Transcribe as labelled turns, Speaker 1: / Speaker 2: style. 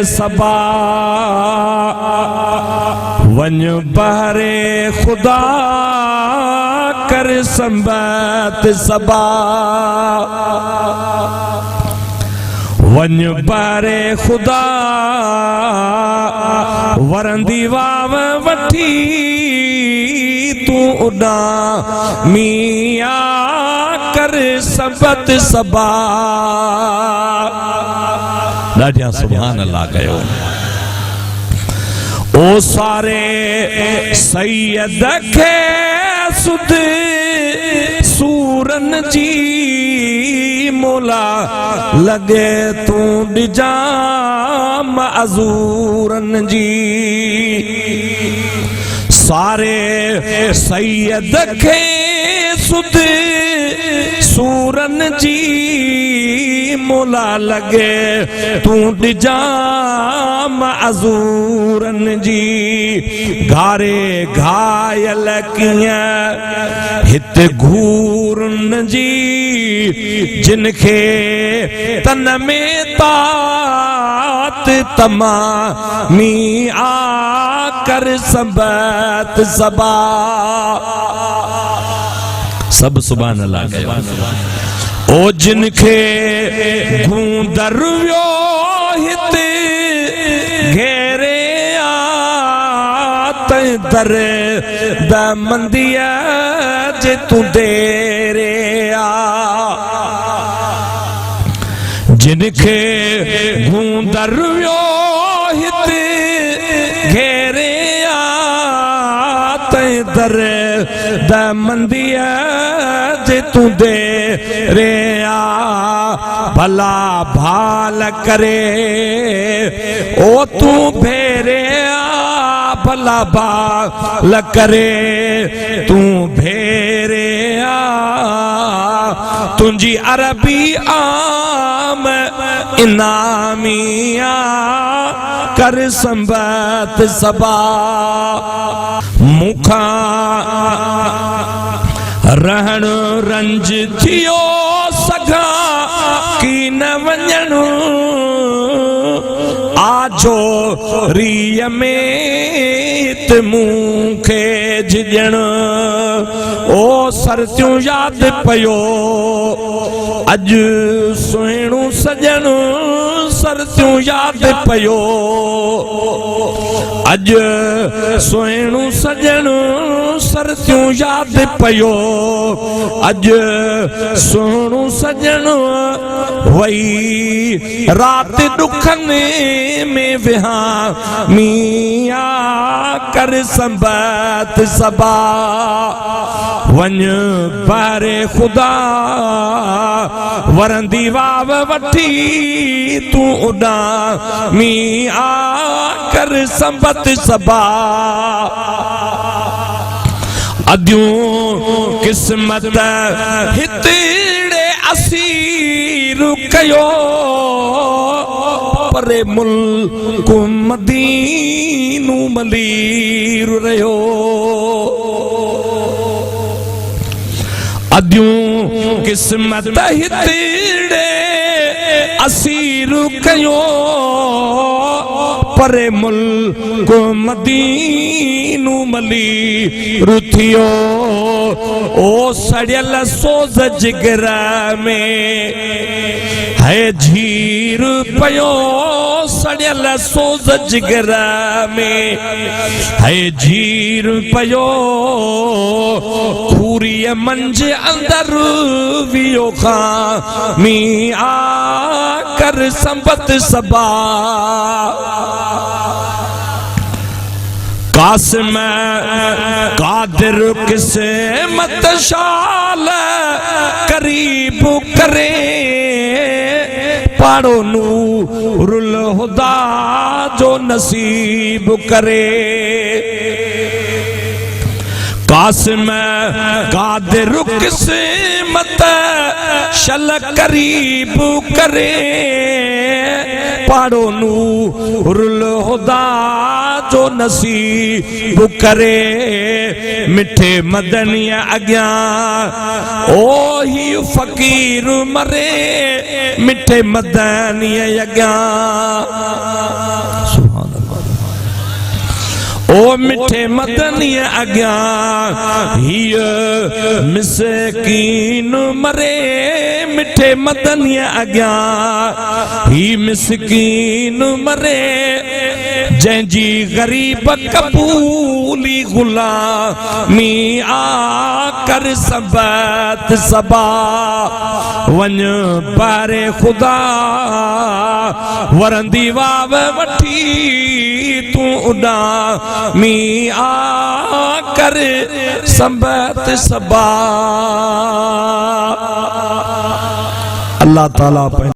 Speaker 1: सबा one बहरे खुदा कर संबत सबा वन बहरे खुदा वरंदी वाव वठी तू उड़ा मिया कर सबत सबा। ॾाढा सुभान अल्लाह कयो। ओ सारे सैयद खे सुध सूरन जी मोला लगे तू डिजा मअज़ूरन जी। सारे सैयद खे सुध सूरन जी मोला लगे तू डिजा मअज़ूरन जी। घारे घायल किया हित घूरन जी जिनखे तन में तात तमामी आ कर सबत सबा। सब सुभान अल्लाह कयो। ओ जिनखे गूंदर वियो हित घेरे आत दर दमंदिया जे तू देरे आ। जिनखे गूंदर वियो हित घेरे आत दर दमंदिया जे तू दे रे आ। भला भाल करे ओ तू भेरे आ। भला भाल करे तू भेरे आ। तुझी अरबी आम इनामिया कर संबत सबा। मुखा रहन रंज थियो सगा की न वञण आजो रिय में मूंखे झिजण। ओ सरतियूं याद पयो अज सुहिणो सजण। सरतियूं याद पयो अज सुहिणो सजण। सरतियूं याद पयो अज सुहिणो सजण। वही रात दुखने में विहा मिया कर संबत सबा। वन बारे खुदा वरंदी वाव वठी तू उड़ा मिया कर संबत सबा। अद्यूं किस्मत हितड़े असीर कयो परे मुल्क मदीनू मलीर रहो। अद्यूं किस्मत हितड़े असीर कयो परे मुल्क मदीनू मलीर थियो। ओ सड़ियल सोज जिगर में है झीर पयो। सड़ियल सोज जिगर में है झीर पयो। खूरी मंझ अंदर वियो खां मिया कर संबत सबा। कासिम कादिर किस्मत शाल करीब करे पाड़ो नूरुल हुदा जो नसीब करे। कासिम कादिर किस्मत शल करीब करे पाड़ो नूरुल हुदा जो नसीब करे मिठे मदनी अग्या ओ ही फकीर मरे मिठे मदनी अग्या ओ मिठे मदनी अग्या हिय मिसकीन मरे मिठे मदनी अग्या ही मिसकीन मरे जंहिंजी गरीब कबूली गुलामी आ कर सबत सबा वन बारे खुदा वरंदी वाव वठी तू उड़ा मी आ कर सबत सबा। अल्लाह ताला